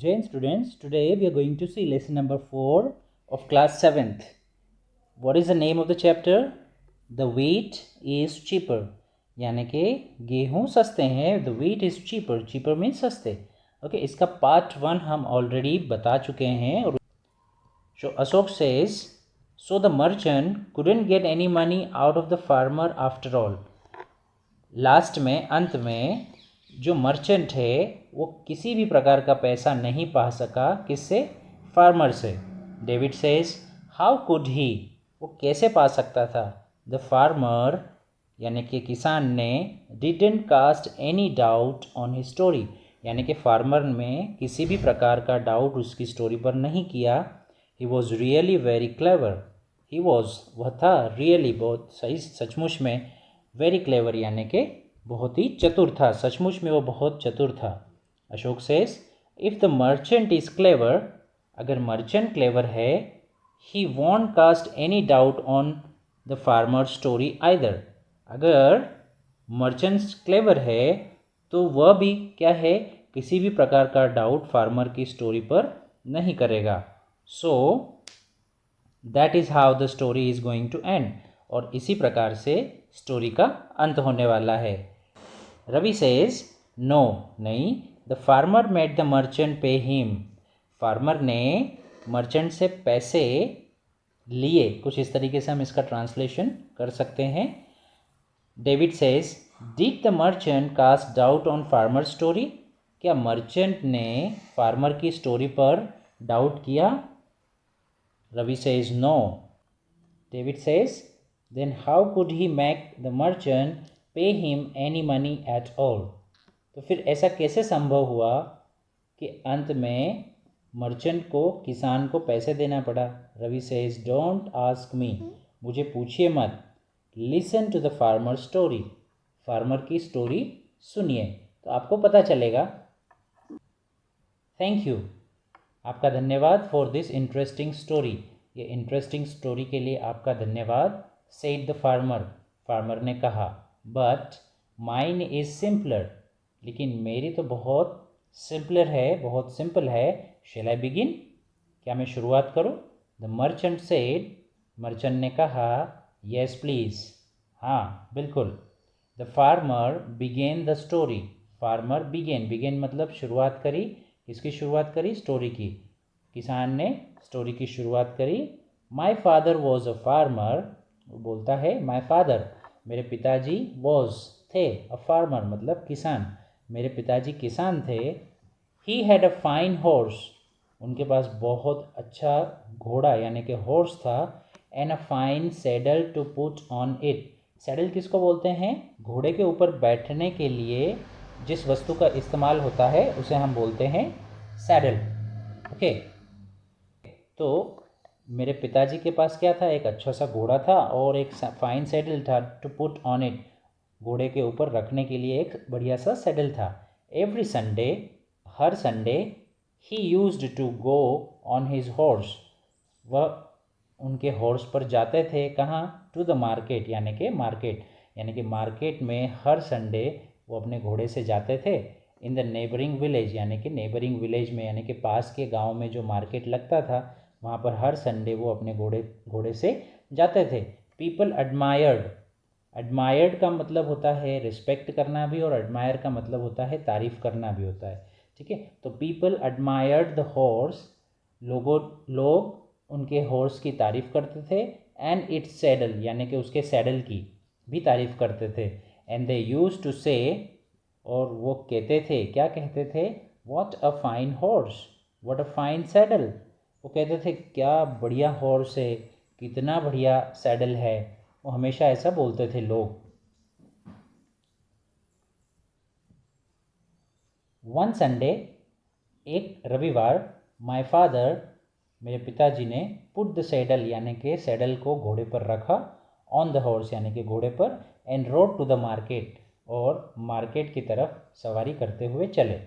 Jain students, today we are going to see lesson number 4 of class 7th. What is the name of the chapter? The wheat is cheaper. यानी कि गेहूँ सस्ते हैं. The wheat is cheaper. Cheaper means सस्ते. Okay, इसका part 1 हम already बता चुके हैं. So Ashok says, so the merchant couldn't get any money out of the farmer after all. Last में, अंत में, जो मर्चेंट है वो किसी भी प्रकार का पैसा नहीं पा सका. किससे? फार्मर से. David says, how could he, वो कैसे पा सकता था? द फार्मर यानी कि किसान ने didn't cast any doubt on his story, यानी कि फार्मर में किसी भी प्रकार का डाउट उसकी स्टोरी पर नहीं किया. He was really very clever. He was, वह था, रियली, बहुत सही, सचमुच में, वेरी क्लेवर यानी कि बहुत ही चतुर था. सचमुच में वो बहुत चतुर था. Ashok says, if the merchant is clever, अगर मर्चेंट क्लेवर है, he won't cast any doubt on the farmer story either. अगर मर्चेंट क्लेवर है तो वह भी क्या है, किसी भी प्रकार का डाउट फार्मर की स्टोरी पर नहीं करेगा. So that is how the story is going to end. और इसी प्रकार से स्टोरी का अंत होने वाला है. रवि सेज, नो, नहीं. The farmer made the merchant pay him. Farmer ने मर्चेंट से पैसे लिए. कुछ इस तरीके से हम इसका ट्रांसलेशन कर सकते हैं. David says, did the merchant cast doubt on farmer story. क्या मर्चेंट ने फार्मर की स्टोरी पर डाउट किया? Ravi says, no. David says, then how could he make the merchant pay him any money at all? तो फिर ऐसा कैसे संभव हुआ कि अंत में मर्चेंट को, किसान को पैसे देना पड़ा? Ravi says, don't ask me, मुझे पूछिए मत. Listen to the farmer story, farmer की स्टोरी सुनिए तो आपको पता चलेगा. थैंक यू, आपका धन्यवाद. फॉर दिस इंटरेस्टिंग स्टोरी, ये इंटरेस्टिंग स्टोरी के लिए आपका धन्यवाद. said the farmer, फार्मर ने कहा. but mine is simpler, लेकिन मेरी तो बहुत सिंपलर है, बहुत सिंपल है. shall I begin, क्या मैं शुरुआत करूं? the merchant said, मर्चेंट ने कहा. yes please, हाँ बिल्कुल. the farmer began the story, farmer began मतलब शुरुआत करी. किसकी शुरुआत करी? स्टोरी की. किसान ने स्टोरी की शुरुआत करी. my father was a farmer, वो बोलता है माई फादर, मेरे पिताजी, वॉज थे, अ फार्मर मतलब किसान, मेरे पिताजी किसान थे. He had a fine horse, उनके पास बहुत अच्छा घोड़ा यानी कि हॉर्स था. And a fine saddle to put on it. Saddle किसको बोलते हैं? घोड़े के ऊपर बैठने के लिए जिस वस्तु का इस्तेमाल होता है उसे हम बोलते हैं सैडल. ओके, तो मेरे पिताजी के पास क्या था? एक अच्छा सा घोड़ा था और एक फाइन सैडल था. टू पुट ऑन इट, घोड़े के ऊपर रखने के लिए एक बढ़िया सा सैडल था. एवरी संडे, हर Sunday, he used to go on his horse, वह उनके हॉर्स पर जाते थे. कहाँ? टू द मार्केट, यानी कि मार्केट, यानी कि मार्केट में हर संडे वो अपने घोड़े से जाते थे. इन द नेबरिंग विलेज, यानी कि नेबरिंग विलेज में, यानी कि पास के गांव में जो मार्केट लगता था वहाँ पर हर संडे वो अपने घोड़े से जाते थे. पीपल एडमायर्ड, एडमायर्ड का मतलब होता है रिस्पेक्ट करना भी, और एडमायर का मतलब होता है तारीफ़ करना भी होता है. ठीक है, तो पीपल एडमायर्ड द हॉर्स, लोग उनके हॉर्स की तारीफ़ करते थे. एंड इट्स सैडल, यानी कि उसके सैडल की भी तारीफ़ करते थे. एंड दे यूज टू से, और वो कहते थे, क्या कहते थे? What a fine horse, what a fine saddle. वो कहते थे क्या बढ़िया हॉर्स है, कितना बढ़िया सैडल है. वो हमेशा ऐसा बोलते थे लोग. वन संडे, एक रविवार, माय फादर, मेरे पिताजी ने, पुट द सैडल, यानी कि सैडल को घोड़े पर रखा. ऑन द हॉर्स, यानी कि घोड़े पर. And rode to the market, और मार्केट की तरफ सवारी करते हुए चले.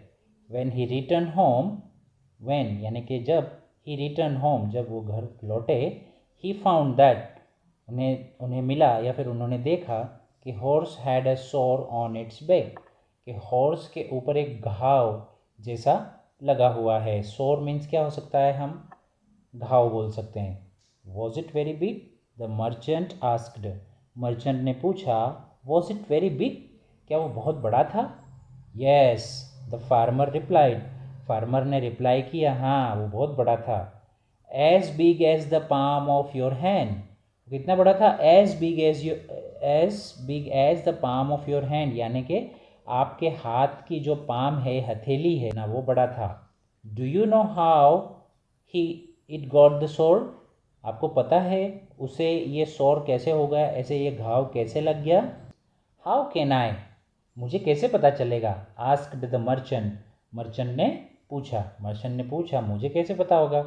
When he return home, when यानी कि जब, ही रिटर्न होम जब वो घर लौटे. ही फाउंड दैट, उन्हें मिला या फिर उन्होंने देखा कि हॉर्स हैड अ सोर ऑन इट्स बैक, कि हॉर्स के ऊपर एक घाव जैसा लगा हुआ है। सोर मीन्स क्या हो सकता है, हम घाव बोल सकते हैं। Was it very big, the merchant asked, merchant ने पूछा, वॉज इट वेरी बिग, क्या वो बहुत बड़ा था। Yes, the farmer replied, farmer ने रिप्लाई किया, हाँ वो बहुत बड़ा था। As big as the palm of your hand, कितना बड़ा था, as big as the palm of your hand, यानी कि आपके हाथ की जो पाम है, हथेली है ना, वो बड़ा था। Do you know how he it got the सोर, आपको पता है उसे ये सोर कैसे हो गया, ऐसे ये घाव कैसे लग गया। हाउ कैन आई, मुझे कैसे पता चलेगा। आस्क्ड द मर्चेंट, मर्चेंट ने पूछा मुझे कैसे पता होगा।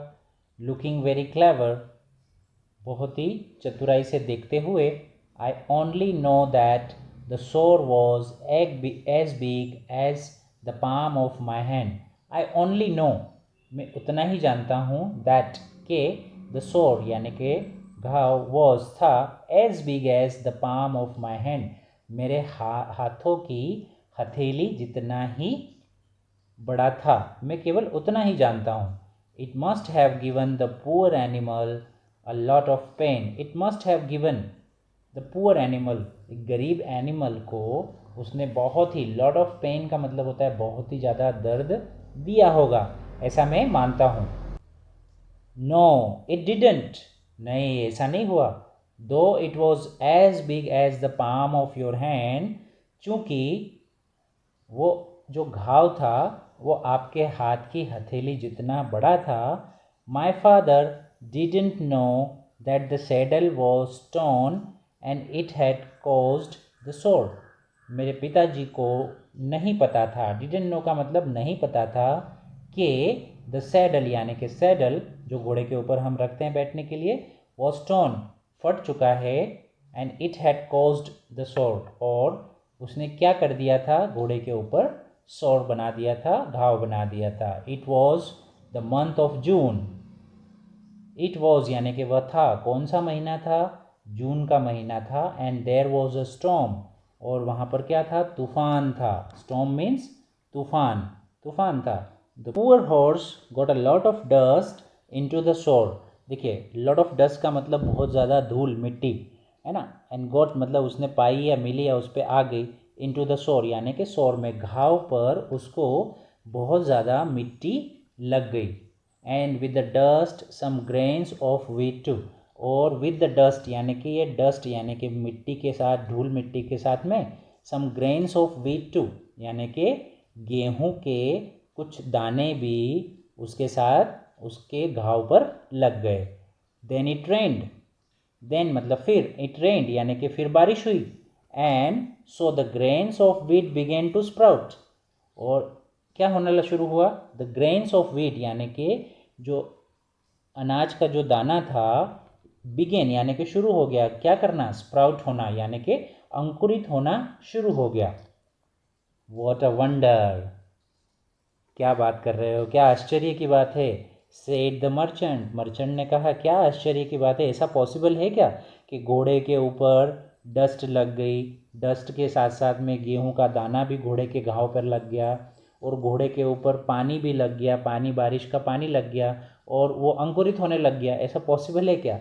लुकिंग वेरी क्लेवर, बहुत ही चतुराई से देखते हुए, I only know that the sore was as big as the palm of my hand, I only know, मैं उतना ही जानता हूँ, दैट के द सोर यानी कि घाव, वॉज था, as big as the palm of my hand, मेरे हाथों की हथेली जितना ही बड़ा था, मैं केवल उतना ही जानता हूँ। It must have given the poor animal a lot of pain, it must have given the poor animal, एक गरीब एनिमल को उसने बहुत ही, लॉट ऑफ पेन का मतलब होता है बहुत ही ज़्यादा दर्द दिया होगा, ऐसा मैं मानता हूँ। नो इट डिडंट, नहीं ऐसा नहीं हुआ। Though it was as big as the palm of your hand, चूँकि वो जो घाव था वो आपके हाथ की हथेली जितना बड़ा था। My father didn't know that the saddle was stone and it had caused the सोर, मेरे पिताजी को नहीं पता था, डिडंट नो का मतलब नहीं पता था, कि द सैडल यानी कि सैडल जो घोड़े के ऊपर हम रखते हैं बैठने के लिए, वो स्टोन फट चुका है, and it had caused the सोर, और उसने क्या कर दिया था, घोड़े के ऊपर सोर बना दिया था, घाव बना दिया था। It was the month of June, it was यानी कि वह था, कौन सा महीना था, जून का महीना था। And there was a storm, और वहाँ पर क्या था, तूफान था। स्टॉर्म मीन्स तूफान, तूफान था। The poor horse got a lot of dust into the सोर, देखिए लॉट ऑफ डस्ट का मतलब बहुत ज़्यादा धूल मिट्टी है ना, एंड गॉट मतलब उसने पाई या मिली या उस पर आ गई, इनटू द सोर यानी कि सोर में, घाव पर उसको बहुत ज़्यादा मिट्टी लग गई। And with the dust some grains of wheat too, और विद द डस्ट यानी कि ये डस्ट यानी कि मिट्टी के साथ, धूल मिट्टी के साथ में, सम ग्रेन्स ऑफ व्हीट टू यानी कि गेहूं के कुछ दाने भी उसके साथ उसके घाव पर लग गए। देन इट रेन्ड, देन मतलब फिर, इट रेन्ड यानी कि फिर बारिश हुई, and so the grains of wheat began to sprout, और क्या होने शुरू हुआ, द ग्रेन्स ऑफ व्हीट यानी कि जो अनाज का जो दाना था, बिगेन यानी कि शुरू हो गया, क्या करना, स्प्राउट होना यानी कि अंकुरित होना शुरू हो गया। व्हाट अ वंडर, क्या बात कर रहे हो, क्या आश्चर्य की बात है। सेड द मर्चेंट, मर्चेंट ने कहा क्या आश्चर्य की बात है, ऐसा पॉसिबल है क्या कि घोड़े के ऊपर डस्ट लग गई, डस्ट के साथ साथ में गेहूं का दाना भी घोड़े के घाव पर लग गया, और घोड़े के ऊपर पानी भी लग गया, पानी बारिश का पानी लग गया, और वो अंकुरित होने लग गया, ऐसा पॉसिबल है क्या।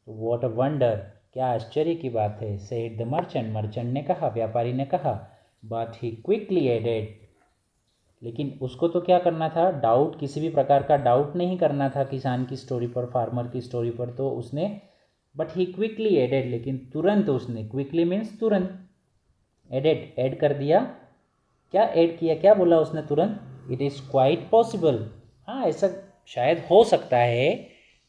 व्हाट अ वंडर, क्या आश्चर्य की बात है। सेड द मर्चेंट, मर्चेंट ने कहा, व्यापारी ने कहा। बट ही क्विकली एडेड, लेकिन उसको तो क्या करना था, डाउट, किसी भी प्रकार का डाउट नहीं करना था किसान की स्टोरी पर, फार्मर की स्टोरी पर, तो उसने, बट ही क्विकली एडेड, लेकिन तुरंत उसने, क्विकली मीन्स तुरंत, एडेड ऐड कर दिया, क्या ऐड किया, क्या बोला उसने तुरंत, इट इज़ क्वाइट पॉसिबल, हाँ ऐसा शायद हो सकता है,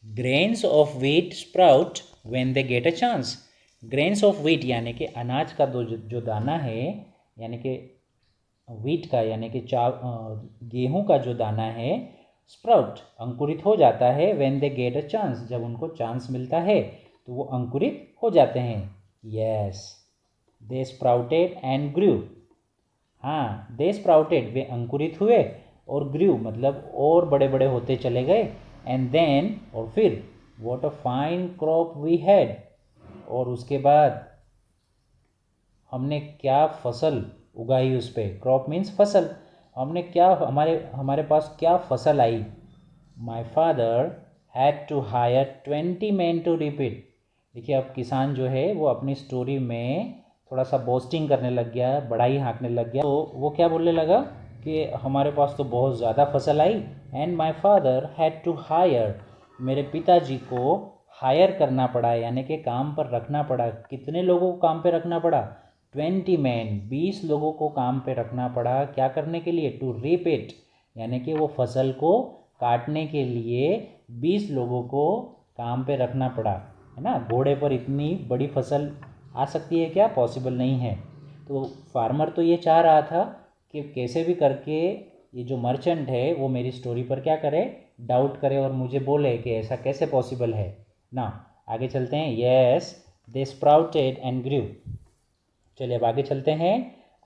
grains of wheat sprout when they get a chance, grains of wheat यानी कि अनाज का जो दाना है, यानी कि व्हीट का यानी कि गेहूं का जो दाना है, स्प्राउट अंकुरित हो जाता है, when they get a chance, जब उनको चांस मिलता है तो वो अंकुरित हो जाते हैं। यस, दे स्प्राउटेड एंड ग्रू, हाँ दे स्प्राउटेड, वे अंकुरित हुए, और ग्रू मतलब और बड़े बड़े होते चले गए, एंड देन और फिर, what a fine crop we had, और उसके बाद हमने क्या फसल उगाई उस पर, क्रॉप मीन्स फसल, हमने क्या हमारे पास क्या फसल आई। My father had to hire 20 men to reap it. देखिए अब किसान जो है वो अपनी स्टोरी में थोड़ा सा बोस्टिंग करने लग गया, बड़ाई हाँकने लग गया। तो वो क्या बोलने लगा कि हमारे पास तो बहुत ज़्यादा फसल आई, and my father had to hire, मेरे पिताजी को हायर करना पड़ा, यानी कि काम पर रखना पड़ा। कितने लोगों को काम पे रखना पड़ा? 20 men, 20 लोगों को काम पे रखना पड़ा। क्या करने के लिए? टू रीप इट, यानी कि वो फसल को काटने के लिए 20 लोगों को काम पे रखना पड़ा, है ना। घोड़े पर इतनी बड़ी फसल आ सकती है क्या? पॉसिबल नहीं है। तो फार्मर तो ये चाह रहा था कि कैसे भी करके ये जो मर्चेंट है वो मेरी स्टोरी पर क्या करे, डाउट करे और मुझे बोले कि ऐसा कैसे पॉसिबल है ना। आगे चलते हैं। येस दे स्प्राउटेड एंड ग्रू। चलिए अब आगे चलते हैं।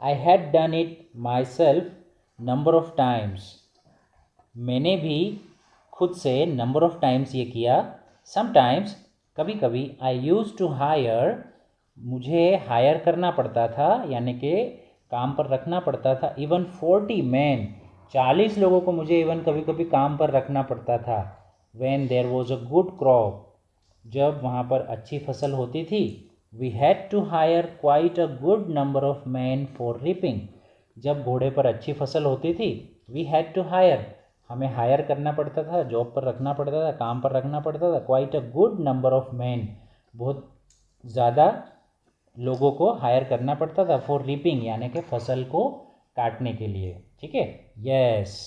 I had done it my self number of times. मैंने भी खुद से नंबर ऑफ टाइम्स ये किया। समटाइम्स, कभी कभी, आई यूज़ टू हायर, मुझे हायर करना पड़ता था, यानी कि काम पर रखना पड़ता था। इवन 40 men, 40 लोगों को मुझे इवन कभी कभी काम पर रखना पड़ता था। When there was a good crop, जब वहाँ पर अच्छी फसल होती थी। We had to hire quite a good number of man for reaping, जब घोड़े पर अच्छी फसल होती थी। वी हैड टू हायर, हमें हायर करना पड़ता था, जॉब पर रखना पड़ता था, काम पर रखना पड़ता था। Quite a good number of man, बहुत ज़्यादा लोगों को हायर करना पड़ता था। फॉर रीपिंग, यानी कि फसल को काटने के लिए। ठीक है। Yes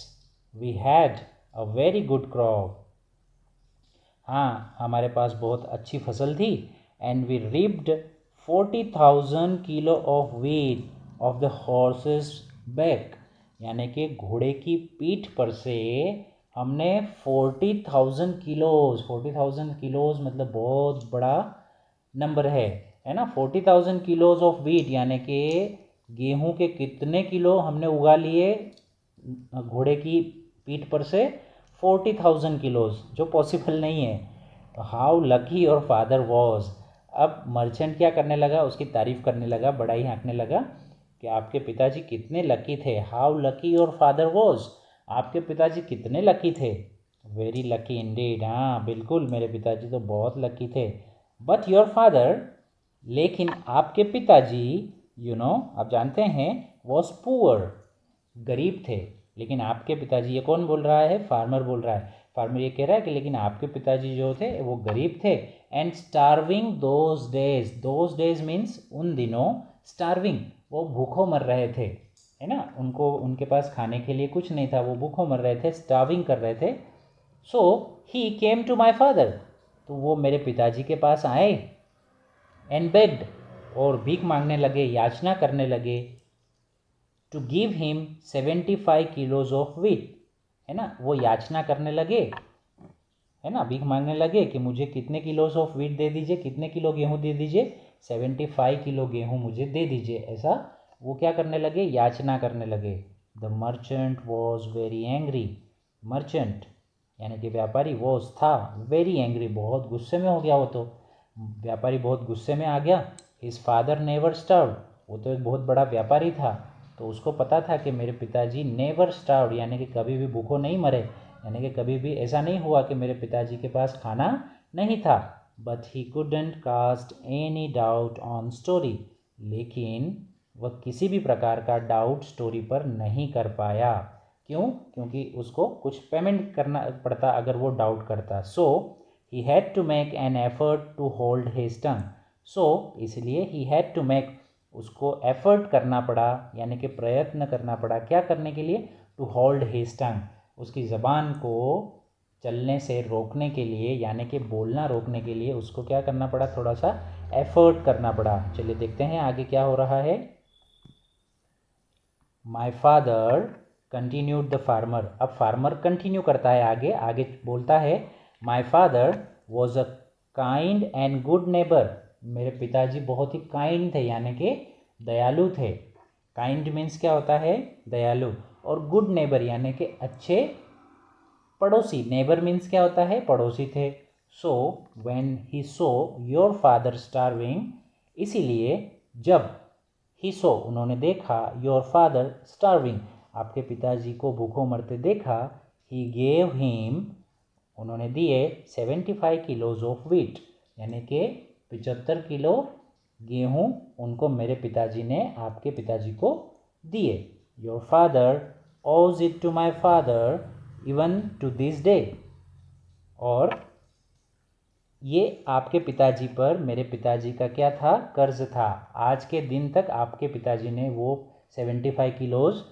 we had a very good crop, हाँ हमारे पास बहुत अच्छी फसल थी। And we reaped 40,000 kilo of wheat off the horse's back, यानी कि घोड़े की पीठ पर से हमने 40,000 किलोज, 40,000 किलोज मतलब बहुत बड़ा नंबर है ना। 40,000 किलोज ऑफ वीट, यानी कि गेहूं के कितने किलो हमने उगा लिए घोड़े की पीठ पर से? 40,000 किलोज, जो पॉसिबल नहीं है। तो how lucky your father was. अब मर्चेंट क्या करने लगा? उसकी तारीफ करने लगा, बड़ाई हाँकने लगा कि आपके पिताजी कितने लकी थे। How lucky your father was, आपके पिताजी कितने लकी थे। वेरी लकी इंडीड, हाँ बिल्कुल मेरे पिताजी तो बहुत लकी थे। बट योर फादर, लेकिन आपके पिताजी, आप जानते हैं, वॉज पुअर, गरीब थे। लेकिन आपके पिताजी, ये कौन बोल रहा है? फार्मर बोल रहा है। फार्मर ये कह रहा है कि लेकिन आपके पिताजी जो थे वो गरीब थे। And starving those days, those days means उन दिनों, स्टार्विंग वो भूखों मर रहे थे, है ना। उनको उनके पास खाने के लिए कुछ नहीं था, वो भूखों मर रहे थे, स्टार्विंग कर रहे थे। सो ही केम टू माई फादर, तो वो मेरे पिताजी के पास आए। एंड बेग्ड, और भीख मांगने लगे, याचना करने लगे। To give him 75 kilos of wheat, है ना। वो याचना करने लगे, है ना, भीख मांगने लगे कि मुझे कितने किलोज ऑफ वीट दे दीजिए, कितने किलो गेहूँ दे दीजिए, 75 किलो गेहूँ मुझे दे दीजिए। ऐसा वो क्या करने लगे? याचना करने लगे। The merchant was very angry, merchant यानी कि व्यापारी, वॉज था, वेरी एंग्री बहुत गुस्से में हो गया। वो तो व्यापारी बहुत गुस्से में आ गया। हिज फादर नेवर स्टार्व्ड, वो तो एक बहुत बड़ा व्यापारी था, तो उसको पता था कि मेरे पिताजी नेवर स्टार्व्ड, यानी कि कभी भी भूखों नहीं मरे, यानी कि कभी भी ऐसा नहीं हुआ कि मेरे पिताजी के पास खाना नहीं था। But he couldn't cast any doubt on story, लेकिन वह किसी भी प्रकार का डाउट स्टोरी पर नहीं कर पाया। क्यों? क्योंकि उसको कुछ पेमेंट करना पड़ता अगर वो डाउट करता। So he had to make an effort to hold his tongue, so इसलिए ही हैड टू मेक, उसको एफर्ट करना पड़ा, यानी कि प्रयत्न करना पड़ा। क्या करने के लिए? टू होल्ड हिज टंग, उसकी ज़बान को चलने से रोकने के लिए, यानी कि बोलना रोकने के लिए उसको क्या करना पड़ा? थोड़ा सा एफर्ट करना पड़ा। चलिए देखते हैं आगे क्या हो रहा है। My father continued the farmer, अब फार्मर कंटिन्यू करता है, आगे आगे बोलता है। My father was a kind and good neighbour, मेरे पिताजी बहुत ही काइंड थे, यानी कि दयालु थे। काइंड मीन्स क्या होता है? दयालु। और गुड नेबर यानी कि अच्छे पड़ोसी। नेबर मीन्स क्या होता है? पड़ोसी थे। So when he so your father starving, इसीलिए जब ही सो उन्होंने देखा, योर फादर स्टार्विंग, आपके पिताजी को भूखों मरते देखा, ही गेव हिम, उन्होंने दिए 75 किलोज ऑफ वीट, यानी कि 75 किलो गेहूँ उनको मेरे पिताजी ने आपके पिताजी को दिए। Your father owes it to my father even to this day, और ये आपके पिताजी पर मेरे पिताजी का क्या था, कर्ज था। आज के दिन तक आपके पिताजी ने वो 75 किलोज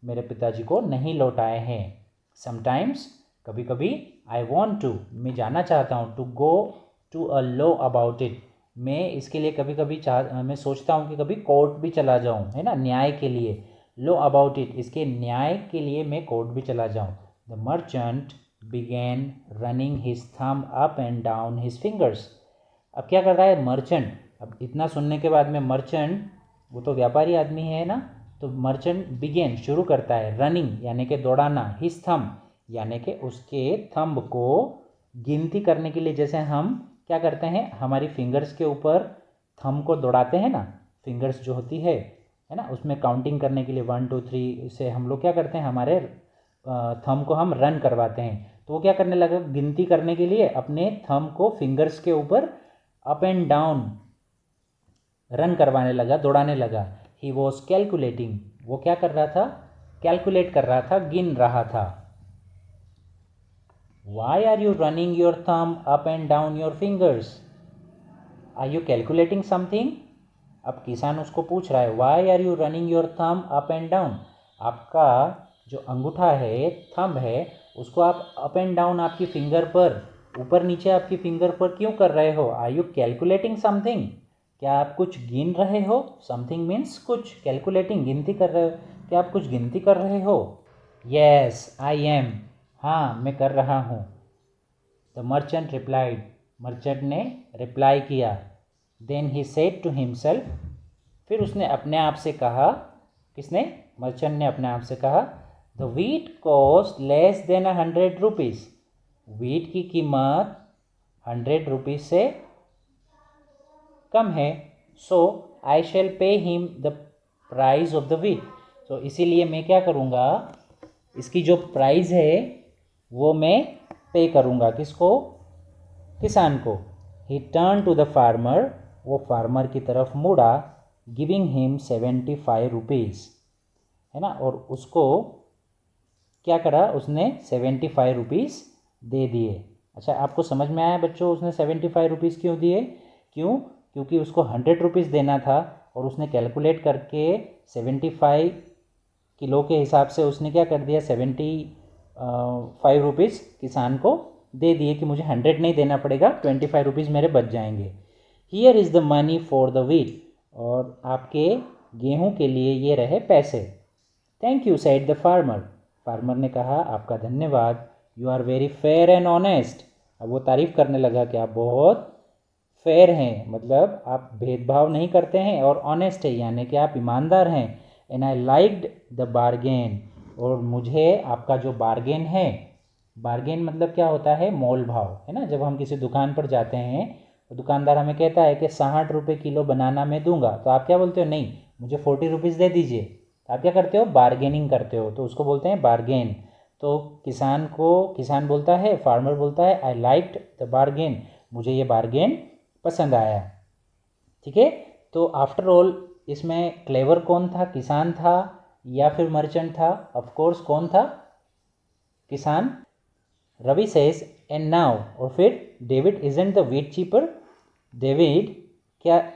मेरे पिताजी को नहीं लौटाए हैं। समटाइम्स, कभी कभी, आई वॉन्ट टू, मैं जाना चाहता हूँ, to go to a law about it, मैं इसके लिए कभी कभी मैं सोचता हूँ कि कभी कोर्ट भी चला जाऊँ, है ना, न्याय के लिए। लॉ अबाउट इट, इसके न्याय के लिए मैं कोर्ट भी चला जाऊँ। The merchant began running his thumb up and down his fingers। अब क्या कर रहा है मर्चेंट? अब इतना सुनने के बाद में मर्चेंट, वो तो व्यापारी आदमी है ना, तो मर्चेंट बिगेन, शुरू करता है, रनिंग यानी कि दौड़ाना, हिज थंब यानी कि उसके थंब को गिनती करने के लिए, जैसे हम क्या करते हैं, हमारी फिंगर्स के ऊपर थंब को दौड़ाते हैं ना, फिंगर्स जो होती है ना, उसमें काउंटिंग करने के लिए 1 2 3 से हम लोग क्या करते हैं, हमारे थंब को हम रन करवाते हैं। तो वो क्या करने लगा, गिनती करने के लिए अपने थंब को फिंगर्स के ऊपर अप एंड डाउन रन करवाने लगा, दौड़ाने लगा। ही वॉज कैलकुलेटिंग, वो क्या कर रहा था, कैलकुलेट कर रहा था, गिन रहा था। Why are you running your thumb up and down your fingers, are you calculating something. अब किसान उसको पूछ रहा है, why are you running your thumb up and down, आपका जो अंगूठा है, थंब है, उसको आप अप एंड डाउन आपकी फिंगर पर, ऊपर नीचे आपकी फिंगर पर क्यों कर रहे हो। आर यू कैलकुलेटिंग समथिंग, क्या आप कुछ गिन रहे हो। समथिंग मीन्स कुछ, कैलकुलेटिंग गिनती कर रहे हो, क्या आप कुछ गिनती कर रहे हो। येस आई एम, हाँ मैं कर रहा हूँ। द मर्चेंट रिप्लाइड, मर्चेंट ने रिप्लाई किया। Then he said to himself, फिर उसने अपने आप से कहा, किसने, मर्चेंट ने अपने आप से कहा, the wheat cost less than 100 rupees, wheat की कीमत 100 रुपीज़ से कम है। सो I shall pay him the price of the wheat, तो इसीलिए मैं क्या करूँगा, इसकी जो प्राइस है वो मैं पे करूँगा, किसको, किसान को। He turn to the farmer, वो फार्मर की तरफ मुड़ा, गिविंग हिम 75 रुपीज़, है ना, और उसको क्या करा, उसने 75 रुपीज़ दे दिए। अच्छा, आपको समझ में आया बच्चों, उसने 75 रुपीज़ क्यों दिए, क्योंकि उसको 100 रुपीज़ देना था, और उसने कैलकुलेट करके 75 किलो के हिसाब से उसने क्या कर दिया, 75 रुपीज़ किसान को दे दिए कि मुझे 100 नहीं देना पड़ेगा, 25 रुपीज़ मेरे बच जाएंगे। Here is the money for the wheat, और आपके गेहूं के लिए ये रहे पैसे। Thank you said the farmer, farmer ने कहा, आपका धन्यवाद। You are very fair and honest, अब वो तारीफ़ करने लगा कि आप बहुत फेयर हैं, मतलब आप भेदभाव नहीं करते हैं, और ऑनेस्ट है यानी कि आप ईमानदार हैं। And I liked the bargain, और मुझे आपका जो बार्गेन है, बार्गेन मतलब क्या होता है, मोल भाव, है ना। जब हम किसी दुकान पर जाते हैं तो दुकानदार हमें कहता है कि 60 रुपये किलो बनाना मैं दूंगा, तो आप क्या बोलते हो, नहीं मुझे 40 रुपीज़ दे दीजिए, तो आप क्या करते हो, बार्गेनिंग करते हो, तो उसको बोलते हैं बार्गेन। तो किसान बोलता है, फार्मर बोलता है, आई लाइक्ड द बार्गेन, मुझे ये बार्गेन पसंद आया। ठीक है, तो आफ्टर ऑल इसमें क्लेवर कौन था, किसान था या फिर मर्चेंट था। ऑफ कोर्स कौन था, किसान। रवि सेज एंड नाउ, और फिर David isn't the wheat cheaper, David क्या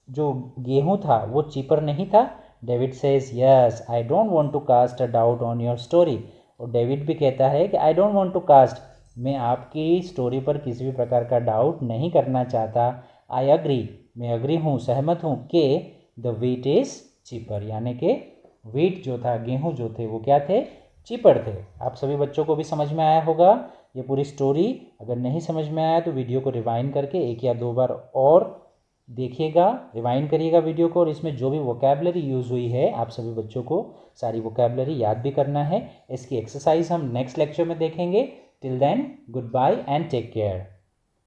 जो गेहूं था वो चीपर नहीं था। David says yes I don't want to cast a doubt on your story, और डेविड भी कहता है कि I don't want to cast, मैं आपकी स्टोरी पर किसी भी प्रकार का डाउट नहीं करना चाहता। आई अग्री, मैं अग्री हूँ, सहमत हूँ कि द वीट इज़ चीपर, यानी कि वीट जो था, गेहूँ जो थे वो क्या थे, चीपर थे। आप सभी बच्चों को भी समझ में आया होगा ये पूरी स्टोरी। अगर नहीं समझ में आया तो वीडियो को रिवाइंड करके 1 या 2 बार और देखिएगा, रिवाइंड करिएगा वीडियो को, और इसमें जो भी वोकैबलरी यूज़ हुई है आप सभी बच्चों को सारी वोकैबलरी याद भी करना है। इसकी एक्सरसाइज हम नेक्स्ट लेक्चर में देखेंगे। Till then goodbye and take care.